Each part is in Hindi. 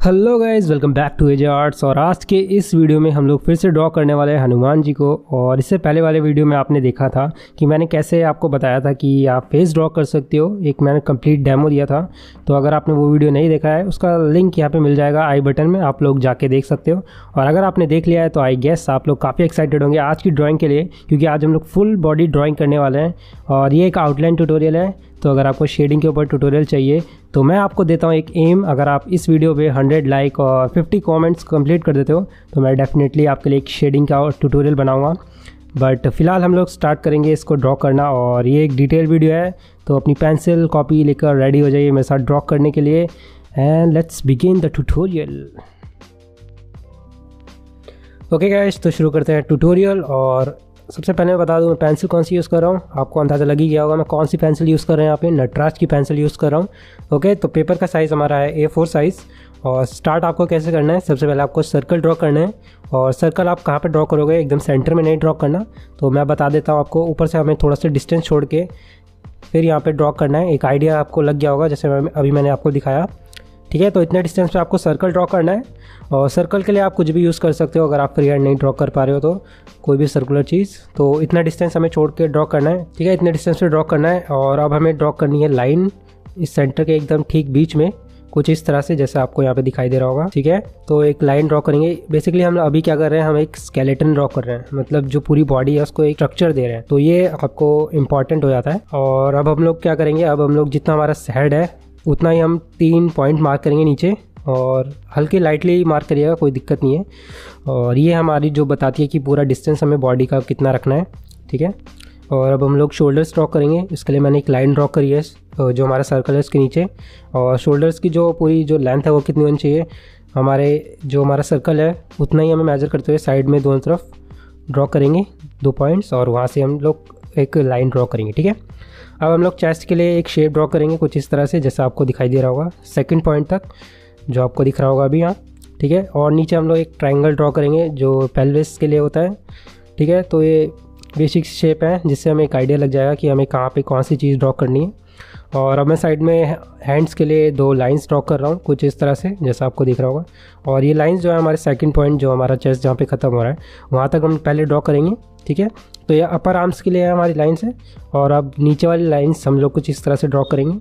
Hello guys, welcome back to AJ arts. और आज के इस वीडियो में हम लोग फिर से ड्रॉ करने वाले हैं हनुमान जी को। और इससे पहले वाले वीडियो में आपने देखा था कि मैंने कैसे आपको बताया था कि आप फेस ड्रॉ कर सकते हो। एक मैंने कंप्लीट डेमो दिया था, तो अगर आपने वो वीडियो नहीं देखा है उसका लिंक यहाँ पे मिल जाएगा आई बटन में, आप लोग जाके देख सकते हो। और अगर आपने देख लिया है तो आई गेस आप लोग काफ़ी एक्साइटेड होंगे आज की ड्राइंग के लिए, क्योंकि आज हम लोग फुल बॉडी ड्राइंग करने वाले हैं। और ये एक आउटलाइन ट्यूटोरियल है, तो अगर आपको शेडिंग के ऊपर ट्यूटोरियल चाहिए तो मैं आपको देता हूँ एक एम। अगर आप इस वीडियो पे 100 लाइक और 50 कमेंट्स कंप्लीट कर देते हो तो मैं डेफिनेटली आपके लिए एक शेडिंग का ट्यूटोरियल बनाऊँगा। बट फिलहाल हम लोग स्टार्ट करेंगे इसको ड्रॉ करना। और ये एक डिटेल वीडियो है, तो अपनी पेंसिल कॉपी लेकर रेडी हो जाइए मेरे साथ ड्रॉ करने के लिए। And let's begin the tutorial. Okay guys, तो शुरू करते हैं ट्यूटोरियल। और सबसे पहले मैं बता दूं मैं पेंसिल कौन सी यूज़ कर रहा हूँ। आपको अंदाज़ा लग ही गया होगा मैं कौन सी पेंसिल यूज़ कर रहे हैं। यहाँ पे नटराज की पेंसिल यूज़ कर रहा हूँ। ओके, तो पेपर का साइज़ हमारा है A4 साइज़। और स्टार्ट आपको कैसे करना है, सबसे पहले आपको सर्कल ड्रॉ करना है। और सर्कल आप कहाँ पे ड्रॉ करोगे, एकदम सेंटर में नहीं ड्रॉ करना, तो मैं बता देता हूँ आपको। ऊपर से हमें थोड़ा सा डिस्टेंस छोड़ के फिर यहाँ पर ड्रॉ करना है। एक आइडिया आपको लग गया होगा जैसे अभी मैंने आपको दिखाया। ठीक है, तो इतने डिस्टेंस पे आपको सर्कल ड्रॉ करना है। और सर्कल के लिए आप कुछ भी यूज़ कर सकते हो, अगर आप फ्री हैंड नहीं ड्रॉ कर पा रहे हो तो कोई भी सर्कुलर चीज़। तो इतना डिस्टेंस हमें छोड़ के ड्रॉ करना है। ठीक है, इतने डिस्टेंस पे ड्रॉ करना है। और अब हमें ड्रॉ करनी है लाइन इस सेंटर के एकदम ठीक बीच में, कुछ इस तरह से जैसे आपको यहाँ पे दिखाई दे रहा होगा। ठीक है, तो एक लाइन ड्रॉ करेंगे। बेसिकली हम अभी क्या कर रहे हैं, हम एक स्केलेटन ड्रॉ कर रहे हैं, मतलब जो पूरी बॉडी है उसको एक स्ट्रक्चर दे रहे हैं, तो ये आपको इंपॉर्टेंट हो जाता है। और अब हम लोग क्या करेंगे, अब हम लोग जितना हमारा हेड है उतना ही हम 3 पॉइंट मार्क करेंगे नीचे, और हल्के लाइटली मार्क करिएगा, कोई दिक्कत नहीं है। और ये हमारी जो बताती है कि पूरा डिस्टेंस हमें बॉडी का कितना रखना है। ठीक है, और अब हम लोग शोल्डर्स ड्रॉ करेंगे। इसके लिए मैंने एक लाइन ड्रॉ करी है जो हमारा सर्कल है उसके नीचे। और शोल्डर्स की जो पूरी जो लेंथ है वो कितनी होनी चाहिए, हमारा सर्कल है उतना ही हमें मेजर करते हुए साइड में दोनों तरफ ड्रॉ करेंगे 2 पॉइंट्स, और वहाँ से हम लोग एक लाइन ड्रॉ करेंगे। ठीक है, अब हम लोग चेस्ट के लिए एक शेप ड्रॉ करेंगे कुछ इस तरह से जैसा आपको दिखाई दे रहा होगा, सेकंड पॉइंट तक जो आपको दिख रहा होगा अभी यहाँ। ठीक है, और नीचे हम लोग एक ट्रायंगल ड्रॉ करेंगे जो पेल्विस के लिए होता है। ठीक है, तो ये बेसिक शेप है जिससे हमें एक आइडिया लग जाएगा कि हमें कहाँ पे कौन सी चीज़ ड्रॉ करनी है। और अब मैं साइड में हैंड्स के लिए 2 लाइंस ड्रॉ कर रहा हूँ कुछ इस तरह से जैसा आपको दिख रहा होगा। और ये लाइंस जो है हमारे सेकंड पॉइंट जो हमारा चेस्ट जहाँ पे ख़त्म हो रहा है वहाँ तक हम पहले ड्रॉ करेंगे। ठीक है, तो ये अपर आर्म्स के लिए हमारी लाइंस है। और अब नीचे वाली लाइंस हम लोग कुछ इस तरह से ड्रॉ करेंगे।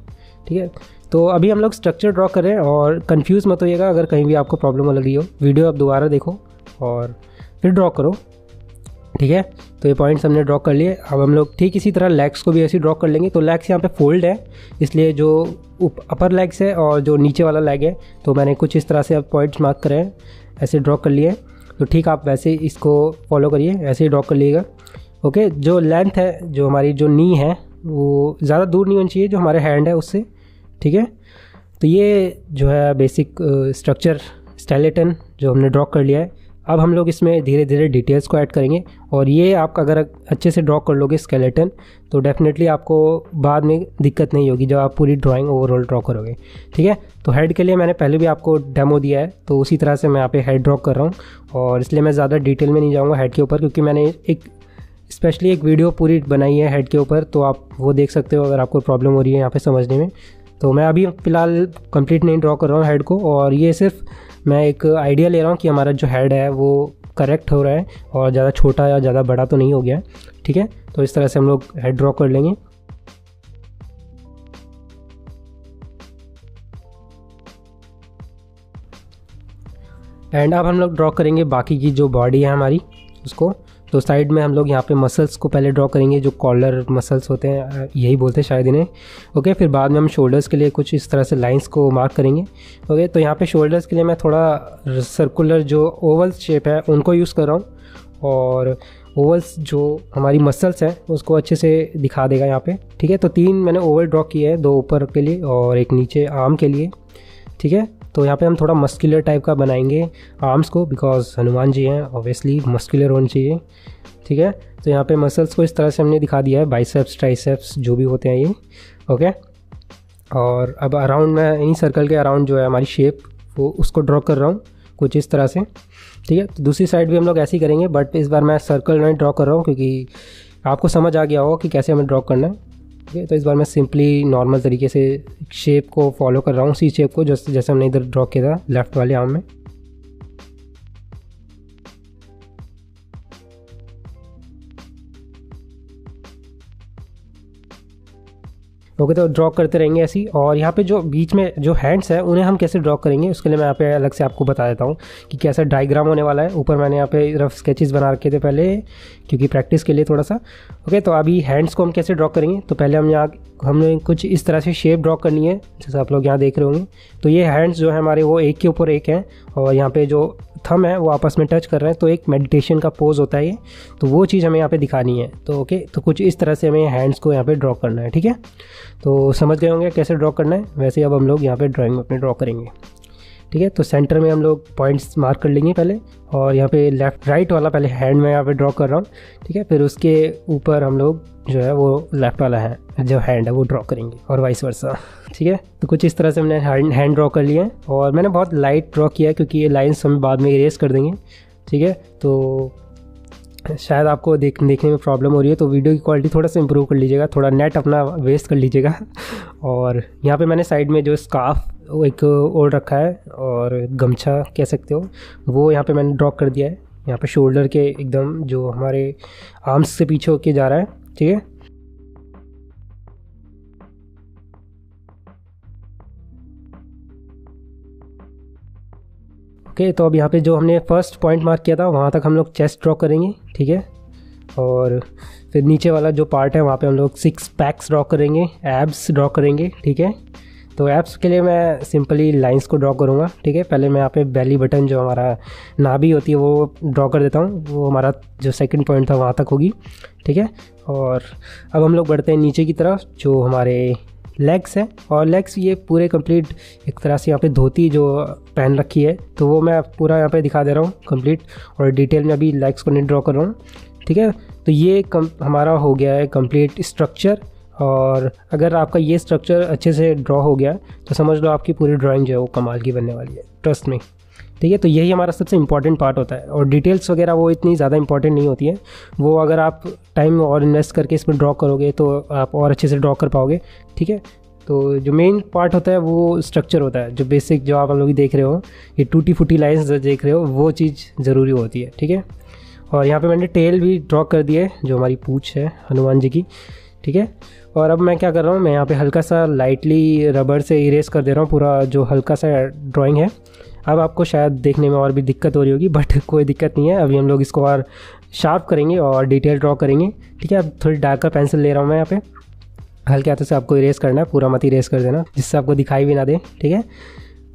ठीक है, तो अभी हम लोग स्ट्रक्चर ड्रॉ कर रहे हैं। और कंफ्यूज मत होइएगा, अगर कहीं भी आपको प्रॉब्लम लग रही हो वीडियो आप दोबारा देखो और फिर ड्रॉ करो। ठीक है, तो ये पॉइंट्स हमने ड्रॉ कर लिए। अब हम लोग ठीक इसी तरह लेग्स को भी ऐसे ड्रॉ कर लेंगे। तो लेग्स यहाँ पे फोल्ड है, इसलिए जो अपर लेग्स है और जो नीचे वाला लेग है तो मैंने कुछ इस तरह से अब पॉइंट्स मार्क करे हैं, ऐसे ड्रॉ कर लिए। तो ठीक आप वैसे इसको फॉलो करिए, ऐसे ही ड्रॉ कर लीजिएगा। ओके, जो लेंथ है जो हमारी जो नी है वो ज़्यादा दूर नहीं होनी चाहिए जो हमारे हैंड है उससे। ठीक है, तो ये जो है बेसिक स्ट्रक्चर स्केलेटन जो हमने ड्रॉ कर लिया है। अब हम लोग इसमें धीरे धीरे डिटेल्स को ऐड करेंगे। और ये आप अगर अच्छे से ड्रॉ कर लोगे स्केलेटन तो डेफिनेटली आपको बाद में दिक्कत नहीं होगी जब आप पूरी ड्राइंग ओवरऑल ड्रॉ करोगे। ठीक है, तो हेड के लिए मैंने पहले भी आपको डेमो दिया है, तो उसी तरह से मैं यहाँ पे हेड ड्रॉ कर रहा हूँ। और इसलिए मैं ज़्यादा डिटेल में नहीं जाऊँगा हेड के ऊपर, क्योंकि मैंने एक स्पेशली एक वीडियो पूरी बनाई है हेड के ऊपर, तो आप वो देख सकते हो अगर आपको प्रॉब्लम हो रही है यहाँ पे समझने में। तो मैं अभी फ़िलहाल कंप्लीट नहीं ड्रॉ कर रहा हूँ हेड को, और ये सिर्फ मैं एक आइडिया ले रहा हूँ कि हमारा जो हेड है वो करेक्ट हो रहा है और ज़्यादा छोटा या ज़्यादा बड़ा तो नहीं हो गया है। ठीक है, तो इस तरह से हम लोग हेड ड्रॉ कर लेंगे। एंड अब हम लोग ड्रॉ करेंगे बाकी की जो बॉडी है हमारी उसको। तो साइड में हम लोग यहाँ पे मसल्स को पहले ड्रॉ करेंगे, जो कॉलर मसल्स होते हैं यही बोलते हैं शायद इन्हें। ओके, फिर बाद में हम शोल्डर्स के लिए कुछ इस तरह से लाइंस को मार्क करेंगे। ओके, तो यहाँ पे शोल्डर्स के लिए मैं थोड़ा सर्कुलर जो ओवल्स शेप है उनको यूज़ कर रहा हूँ। और ओवल्स जो हमारी मसल्स हैं उसको अच्छे से दिखा देगा यहाँ पे। ठीक है, तो 3 मैंने ओवल ड्रॉ किए हैं, 2 ऊपर के लिए और एक नीचे आर्म के लिए। ठीक है, तो यहाँ पे हम थोड़ा मस्कुलर टाइप का बनाएंगे आर्म्स को, बिकॉज हनुमान जी हैं ऑब्वियसली मस्कुलर होनी चाहिए। ठीक है, तो यहाँ पे मसल्स को इस तरह से हमने दिखा दिया है, बाइसेप्स ट्राइसेप्स जो भी होते हैं ये। ओके, और अब अराउंड मैं इन्हीं सर्कल के अराउंड जो है हमारी शेप वो उसको ड्रॉ कर रहा हूँ कुछ इस तरह से। ठीक है, तो दूसरी साइड भी हम लोग ऐसे ही करेंगे, बट इस बार मैं सर्कल नहीं ड्रॉ कर रहा हूँ क्योंकि आपको समझ आ गया होगा कि कैसे हमें ड्रॉ करना है। ठीक है। तो इस बार मैं सिंपली नॉर्मल तरीके से शेप को फॉलो कर रहा हूँ, उसी शेप को जैसे हमने इधर ड्रॉ किया था लेफ़्ट वाले आर्म में। ओके, तो ड्रॉ करते रहेंगे ऐसी। और यहाँ पे जो बीच में जो हैंड्स हैं उन्हें हम कैसे ड्रॉ करेंगे उसके लिए मैं यहाँ पे अलग से आपको बता देता हूँ कि कैसा डायग्राम होने वाला है। ऊपर मैंने यहाँ पे रफ स्केचेस बना रखे थे पहले, क्योंकि प्रैक्टिस के लिए थोड़ा सा। ओके, तो अभी हैंड्स को हम कैसे ड्रॉ करेंगे, तो पहले हमने कुछ इस तरह से शेप ड्रॉ करनी है, जैसे आप लोग यहाँ देख रहे होंगे। तो ये हैंड्स जो है हमारे वो एक के ऊपर एक हैं, और यहाँ पे जो थंब है वो आपस में टच कर रहे हैं, तो एक मेडिटेशन का पोज होता है ये। तो वो चीज़ हमें यहाँ पे दिखानी है। तो ओके, तो कुछ इस तरह से हमें हैंड्स को यहाँ पे ड्रॉ करना है। ठीक है, तो समझ गए होंगे कैसे ड्रॉ करना है। वैसे अब हम लोग यहाँ पे ड्राइंग में अपने ड्रॉ करेंगे। ठीक है, तो सेंटर में हम लोग पॉइंट्स मार्क कर लेंगे पहले, और यहाँ पे लेफ़्ट राइट वाला पहले हैंड में यहाँ पे ड्रॉ कर रहा हूँ। ठीक है, फिर उसके ऊपर हम लोग जो है वो लेफ़्ट वाला है जो हैंड है वो ड्रॉ करेंगे, और वाइस वर्सा। ठीक है, तो कुछ इस तरह से हमने हैंड ड्रॉ कर लिया है, और मैंने बहुत लाइट ड्रॉ किया है क्योंकि ये लाइन्स हम बाद में इरेज कर देंगे। ठीक है, तो शायद आपको देखने में प्रॉब्लम हो रही है, तो वीडियो की क्वालिटी थोड़ा सा इंप्रूव कर लीजिएगा, थोड़ा नेट अपना वेस्ट कर लीजिएगा। और यहाँ पे मैंने साइड में जो स्कार्फ एक ओढ़ रखा है, और गमछा कह सकते हो, वो यहाँ पे मैंने ड्रॉ कर दिया है। यहाँ पे शोल्डर के एकदम जो हमारे आर्म्स से पीछे होके जा रहा है। ठीक है, ओके, तो अब यहाँ पे जो हमने फर्स्ट पॉइंट मार्क किया था वहाँ तक हम लोग चेस्ट ड्रॉ करेंगे। ठीक है, और फिर नीचे वाला जो पार्ट है वहाँ पे हम लोग 6 पैक्स ड्रॉ करेंगे, एब्स ड्रॉ करेंगे। ठीक है, तो एब्स के लिए मैं सिंपली लाइंस को ड्रॉ करूँगा। ठीक है, पहले मैं यहाँ पे बेली बटन जो हमारा नाभि होती है वो ड्रॉ कर देता हूँ, वो हमारा जो सेकंड पॉइंट था वहाँ तक होगी। ठीक है, और अब हम लोग बढ़ते हैं नीचे की तरफ, जो हमारे लेग्स हैं। और लेग्स ये पूरे कंप्लीट एक तरह से यहाँ पे धोती जो पहन रखी है, तो वो मैं पूरा यहाँ पे दिखा दे रहा हूँ कंप्लीट, और डिटेल में अभी लेग्स को नहीं ड्रॉ कर रहा हूँ। ठीक है, तो ये हमारा हो गया है कंप्लीट स्ट्रक्चर। और अगर आपका ये स्ट्रक्चर अच्छे से ड्रॉ हो गया तो समझ लो आपकी पूरी ड्राइंग जो है वो कमाल की बनने वाली है, ट्रस्ट में। ठीक है, तो यही हमारा सबसे इम्पॉर्टेंट पार्ट होता है, और डिटेल्स वगैरह वो इतनी ज़्यादा इंपॉर्टेंट नहीं होती है। वो अगर आप टाइम और इन्वेस्ट करके इस पर ड्रॉ करोगे तो आप और अच्छे से ड्रॉ कर पाओगे। ठीक है, तो जो मेन पार्ट होता है वो स्ट्रक्चर होता है, जो बेसिक जो आप लोग देख रहे हो, ये टूटी फूटी लाइन्स जो देख रहे हो, वो चीज़ ज़रूरी होती है। ठीक है, और यहाँ पे मैंने टेल भी ड्रॉ कर दिया है, जो हमारी पूँछ है हनुमान जी की। ठीक है, और अब मैं क्या कर रहा हूँ, मैं यहाँ पे हल्का सा लाइटली रबर से इरेज कर दे रहा हूँ पूरा जो हल्का सा ड्राइंग है। अब आपको शायद देखने में और भी दिक्कत हो रही होगी, बट कोई दिक्कत नहीं है। अभी हम लोग इसको और शार्प करेंगे और डिटेल ड्रॉ करेंगे। ठीक है, अब थोड़ी डार्कर पेंसिल ले रहा हूँ मैं यहाँ पे, हल्के हाथों से आपको इरेज करना है, पूरा मत इरेज कर देना जिससे आपको दिखाई भी ना दे। ठीक है,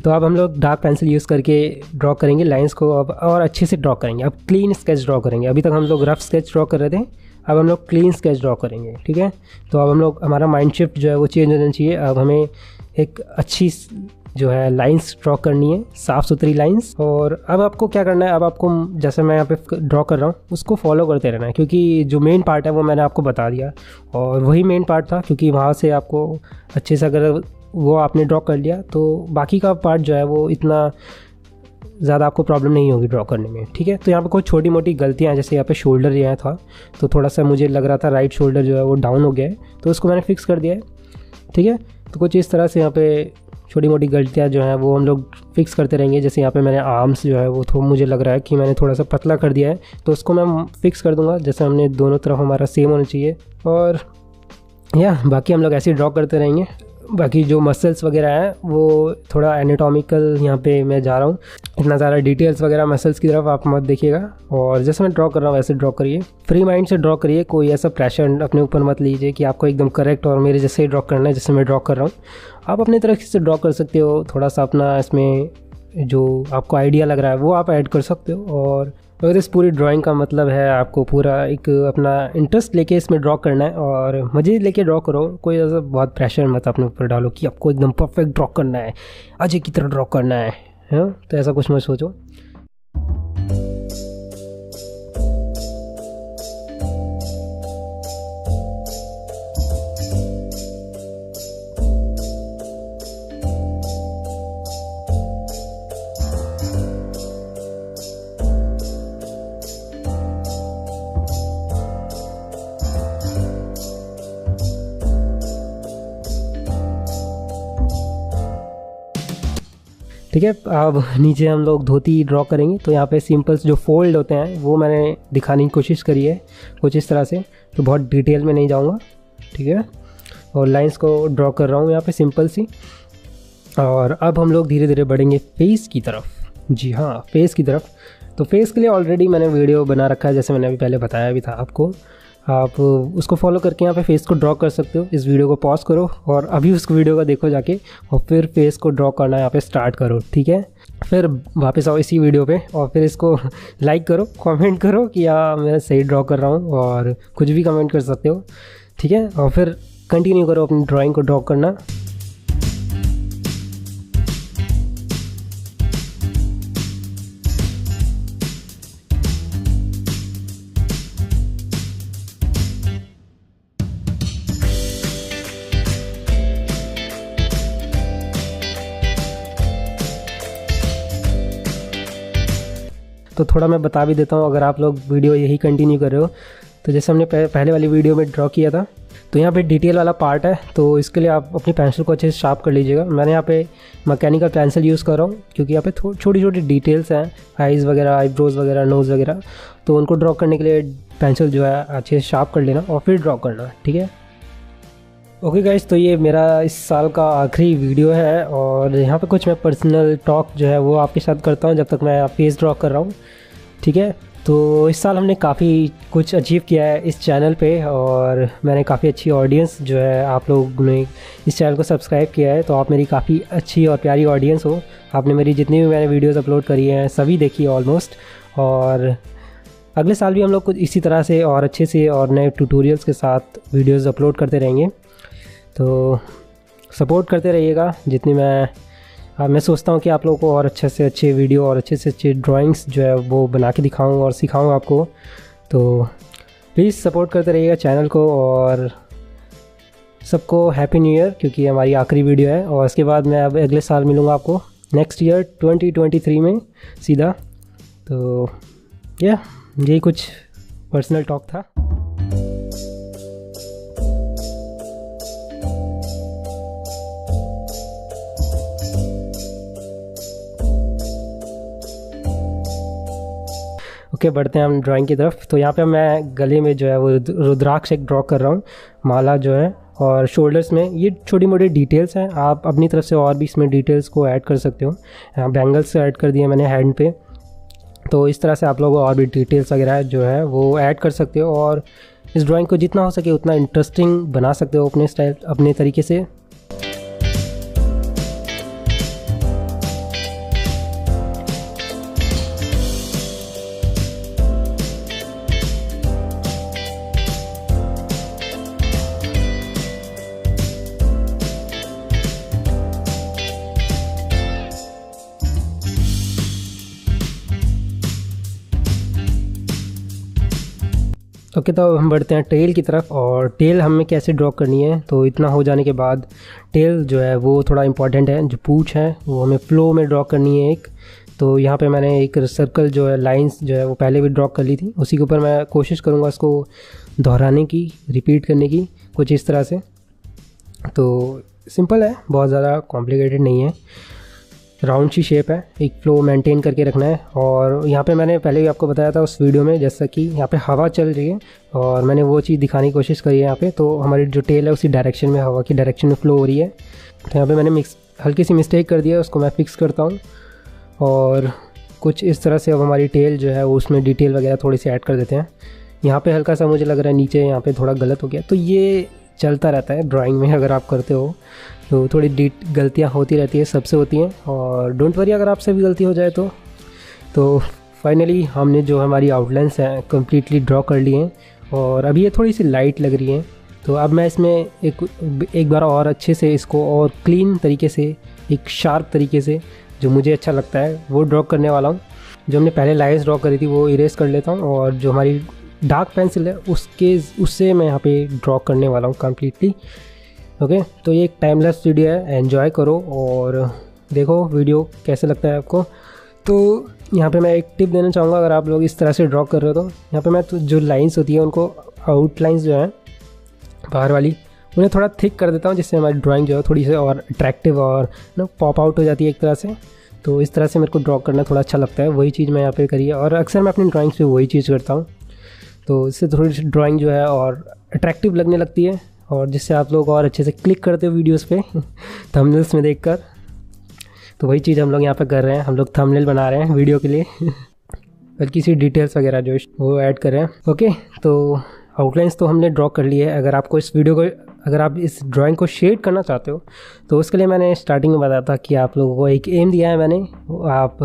तो अब हम लोग डार्क पेंसिल यूज़ करके ड्रॉ करेंगे लाइंस को, अब और अच्छे से ड्रॉ करेंगे। अब क्लीन स्केच ड्रॉ करेंगे। अभी तक हम लोग रफ स्केच ड्रॉ कर रहे थे, अब हम लोग क्लीन स्केच ड्रॉ करेंगे। ठीक है, तो अब हम लोग हमारा माइंड शिफ्ट जो है वो चेंज होना चाहिए। अब हमें एक अच्छी जो है लाइंस ड्रॉ करनी है, साफ़ सुथरी लाइंस। और अब आपको क्या करना है, अब आपको जैसे मैं यहाँ पे ड्रॉ कर रहा हूँ उसको फॉलो करते रहना है, क्योंकि जो मेन पार्ट है वो मैंने आपको बता दिया, और वही मेन पार्ट था, क्योंकि वहाँ से आपको अच्छे से अगर वो आपने ड्रॉ कर लिया तो बाकी का पार्ट जो है वो इतना ज़्यादा आपको प्रॉब्लम नहीं होगी ड्रॉ करने में। ठीक है, तो यहाँ पे कोई छोटी मोटी गलतियाँ हैं, जैसे यहाँ पे शोल्डर जो है था, तो थोड़ा सा मुझे लग रहा था राइट शोल्डर जो है वो डाउन हो गया है, तो उसको मैंने फिक्स कर दिया है। ठीक है, तो कुछ इस तरह से यहाँ पे छोटी मोटी गलतियाँ जो हैं वो हम लोग फिक्स करते रहेंगे। जैसे यहाँ पे मैंने आर्म्स जो है वो मुझे लग रहा है कि मैंने थोड़ा सा पतला कर दिया है, तो उसको मैं फिक्स कर दूँगा, जैसे हमने दोनों तरफ हमारा सेम होना चाहिए। और बाकी हम लोग ऐसे ड्रॉ करते रहेंगे। बाकी जो मसल्स वगैरह हैं वो थोड़ा एनाटॉमिकल यहाँ पे मैं जा रहा हूँ, इतना ज़्यादा डिटेल्स वगैरह मसल्स की तरफ आप मत देखिएगा, और जैसे मैं ड्रॉ कर रहा हूँ वैसे ड्रॉ करिए, फ्री माइंड से ड्रॉ करिए, कोई ऐसा प्रेशर अपने ऊपर मत लीजिए कि आपको एकदम करेक्ट और मेरे जैसे ही ड्रॉ करना है जैसे मैं ड्रॉ कर रहा हूँ। आप अपनी तरफ से ड्रॉ कर सकते हो, थोड़ा सा अपना इसमें जो आपको आइडिया लग रहा है वो आप ऐड कर सकते हो। और अगर इस पूरी ड्राइंग का मतलब है आपको पूरा एक अपना इंटरेस्ट लेके इसमें ड्रॉ करना है और मज़े लेके ड्रॉ करो, कोई ऐसा बहुत प्रेशर मत अपने ऊपर डालो कि आपको एकदम परफेक्ट ड्रॉ करना है, अजय की तरह ड्रॉ करना है, तो ऐसा कुछ मत सोचो। ठीक है। अब नीचे हम लोग धोती ड्रॉ करेंगे, तो यहाँ पे सिंपल्स जो फोल्ड होते हैं वो मैंने दिखाने की कोशिश करी है कुछ इस तरह से, तो बहुत डिटेल में नहीं जाऊँगा, ठीक है। और लाइंस को ड्रॉ कर रहा हूँ यहाँ पे सिंपल सी। और अब हम लोग धीरे धीरे बढ़ेंगे फेस की तरफ। जी हाँ, फेस की तरफ। तो फेस के लिए ऑलरेडी मैंने वीडियो बना रखा है, जैसे मैंने अभी पहले बताया भी था आपको। आप उसको फॉलो करके यहाँ पे फेस को ड्रॉ कर सकते हो। इस वीडियो को पॉज करो और अभी उस वीडियो को देखो जाके, और फिर फेस को ड्रॉ करना यहाँ पे स्टार्ट करो, ठीक है। फिर वापस आओ इसी वीडियो पे और फिर इसको लाइक करो, कमेंट करो कि हाँ मैं सही ड्रॉ कर रहा हूँ, और कुछ भी कमेंट कर सकते हो, ठीक है। और फिर कंटिन्यू करो अपनी ड्राइंग को ड्रॉ करना। तो थोड़ा मैं बता भी देता हूँ, अगर आप लोग वीडियो यही कंटिन्यू कर रहे हो, तो जैसे हमने पहले वाली वीडियो में ड्रॉ किया था, तो यहाँ पे डिटेल वाला पार्ट है, तो इसके लिए आप अपनी पेंसिल को अच्छे से शार्प कर लीजिएगा। मैंने यहाँ पे मैकेनिकल पेंसिल यूज़ कर रहा हूँ, क्योंकि यहाँ पे छोटी छोटी डिटेल्स हैं, आइज़ वगैरह, आईब्रोज वगैरह, नोज़ वगैरह, तो उनको ड्रॉ करने के लिए पेंसिल जो है अच्छे से शार्प कर लेना और फिर ड्रॉ करना, ठीक है। ओके गाइस, तो ये मेरा इस साल का आखिरी वीडियो है, और यहाँ पे कुछ मैं पर्सनल टॉक जो है वो आपके साथ करता हूँ जब तक मैं फेस ड्रॉ कर रहा हूँ, ठीक है। तो इस साल हमने काफ़ी कुछ अचीव किया है इस चैनल पे, और मैंने काफ़ी अच्छी ऑडियंस जो है, आप लोगों ने इस चैनल को सब्सक्राइब किया है, तो आप मेरी काफ़ी अच्छी और प्यारी ऑडियंस हो। आपने मेरी जितनी भी मैंने वीडियोज़ अपलोड करी हैं सभी देखी ऑलमोस्ट, और अगले साल भी हम लोग कुछ इसी तरह से और अच्छे से और नए ट्यूटोरियल्स के साथ वीडियोज़ अपलोड करते रहेंगे। तो सपोर्ट करते रहिएगा। जितनी मैं सोचता हूँ कि आप लोगों को और अच्छे से अच्छे वीडियो और अच्छे से अच्छे ड्राइंग्स जो है वो बना के दिखाऊँ और सिखाऊँ आपको। तो प्लीज़ सपोर्ट करते रहिएगा चैनल को, और सबको हैप्पी न्यू ईयर, क्योंकि हमारी आखिरी वीडियो है। और इसके बाद मैं अब अगले साल मिलूँगा आपको नेक्स्ट ईयर 2023 में सीधा। तो यही कुछ पर्सनल टॉक था। ओके, बढ़ते हैं हम ड्राइंग की तरफ। तो यहाँ पे मैं गले में जो है वो रुद्राक्ष एक ड्रॉ कर रहा हूँ, माला जो है, और शोल्डर्स में ये छोटी मोटी डिटेल्स हैं। आप अपनी तरफ से और भी इसमें डिटेल्स को ऐड कर सकते हो। यहाँ बैंगल्स ऐड कर दिए मैंने हैंड पे, तो इस तरह से आप लोग और भी डिटेल्स वगैरह जो है वो ऐड कर सकते हो, और इस ड्राइंग को जितना हो सके उतना इंटरेस्टिंग बना सकते हो अपने स्टाइल, अपने तरीके से। ओके, तो हम बढ़ते हैं टेल की तरफ। और टेल हमें कैसे ड्रॉ करनी है, तो इतना हो जाने के बाद टेल जो है वो थोड़ा इंपॉर्टेंट है। जो पूंछ है वो हमें फ्लो में ड्रॉ करनी है एक। तो यहाँ पे मैंने एक सर्कल जो है, लाइंस जो है वो पहले भी ड्रॉ कर ली थी, उसी के ऊपर मैं कोशिश करूँगा इसको दोहराने की, रिपीट करने की, कुछ इस तरह से। तो सिंपल है, बहुत ज़्यादा कॉम्प्लिकेटेड नहीं है, राउंड सी शेप है, एक फ्लो मेंटेन करके रखना है। और यहाँ पे मैंने पहले भी आपको बताया था उस वीडियो में, जैसा कि यहाँ पे हवा चल रही है और मैंने वो चीज़ दिखाने की कोशिश करी है यहाँ पे। तो हमारी जो टेल है उसी डायरेक्शन में, हवा की डायरेक्शन में फ्लो हो रही है। तो यहाँ पे मैंने हल्की सी मिस्टेक कर दिया, उसको मैं फिक्स करता हूँ। और कुछ इस तरह से अब हमारी टेल जो है उसमें डिटेल वगैरह थोड़ी सी ऐड कर देते हैं। यहाँ पर हल्का सा मुझे लग रहा है नीचे यहाँ पर थोड़ा गलत हो गया, तो ये चलता रहता है ड्राइंग में, अगर आप करते हो तो थोड़ी गलतियाँ होती रहती है, सबसे होती हैं। और डोंट वरी अगर आपसे भी गलती हो जाए तो फाइनली हमने जो हमारी आउटलाइंस हैं कम्प्लीटली ड्रॉ कर लिए हैं। और अभी ये थोड़ी सी लाइट लग रही हैं, तो अब मैं इसमें एक बार और अच्छे से इसको और क्लीन तरीके से, एक शार्प तरीके से जो मुझे अच्छा लगता है वो ड्रॉ करने वाला हूँ। जो हमने पहले लाइन्स ड्रॉ करी थी वो इरेज कर लेता हूँ, और जो हमारी डार्क पेंसिल है उससे मैं यहाँ पे ड्रॉ करने वाला हूँ कम्प्लीटली। ओके, तो ये एक टाइमलेस वीडियो है, एंजॉय करो और देखो वीडियो कैसे लगता है आपको। तो यहाँ पे मैं एक टिप देना चाहूँगा, अगर आप लोग इस तरह से ड्रॉ कर रहे हो तो यहाँ पे मैं जो लाइंस होती है उनको, आउटलाइंस जो है बाहर वाली, उन्हें थोड़ा थिक कर देता हूँ, जिससे हमारी ड्राइंग जो है थोड़ी सी और अट्रैक्टिव और पॉप आउट हो जाती है एक तरह से। तो इस तरह से मेरे को ड्रॉ करना थोड़ा अच्छा लगता है, वही चीज़ मैं यहाँ पे करी है और अक्सर मैं अपनी ड्राइंग्स पे वही चीज़ करता हूँ। तो इससे थोड़ी सी ड्राइंग जो है और अट्रैक्टिव लगने लगती है और जिससे आप लोग और अच्छे से क्लिक करते हो वीडियोस पे थंबनेल्स में देखकर। तो वही चीज़ हम लोग यहाँ पे कर रहे हैं, हम लोग थंबनेल बना रहे हैं वीडियो के लिए बल्कि सी डिटेल्स वगैरह जो वो ऐड कर रहे हैं। ओके, तो आउटलाइंस तो हमने ड्रॉ कर ली है। अगर आपको इस वीडियो को, अगर आप इस ड्राइंग को शेड करना चाहते हो तो उसके लिए मैंने स्टार्टिंग में बताया था कि आप लोगों को एक एम दिया है मैंने, आप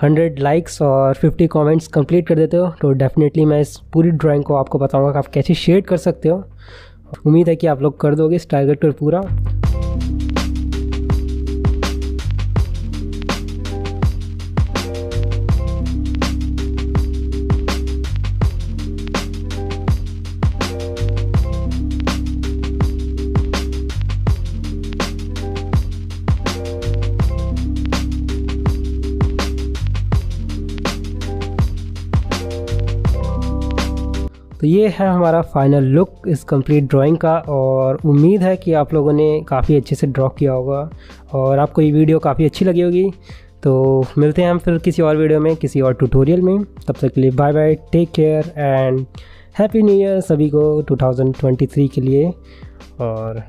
100 लाइक्स और 50 कमेंट्स कंप्लीट कर देते हो तो डेफिनेटली मैं इस पूरी ड्राइंग को आपको बताऊंगा कि आप कैसे शेड कर सकते हो। उम्मीद है कि आप लोग कर दोगे इस टारगेट पर पूरा। तो ये है हमारा फाइनल लुक इस कंप्लीट ड्राइंग का और उम्मीद है कि आप लोगों ने काफ़ी अच्छे से ड्रॉ किया होगा और आपको ये वीडियो काफ़ी अच्छी लगी होगी। तो मिलते हैं हम फिर किसी और वीडियो में, किसी और ट्यूटोरियल में। तब तक के लिए bye bye, take care and happy new year सभी को 2023 के लिए। और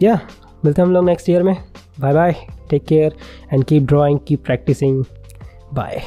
या मिलते हैं हम लोग नेक्स्ट ईयर में। Bye bye, take care and keep drawing, keep practising. Bye.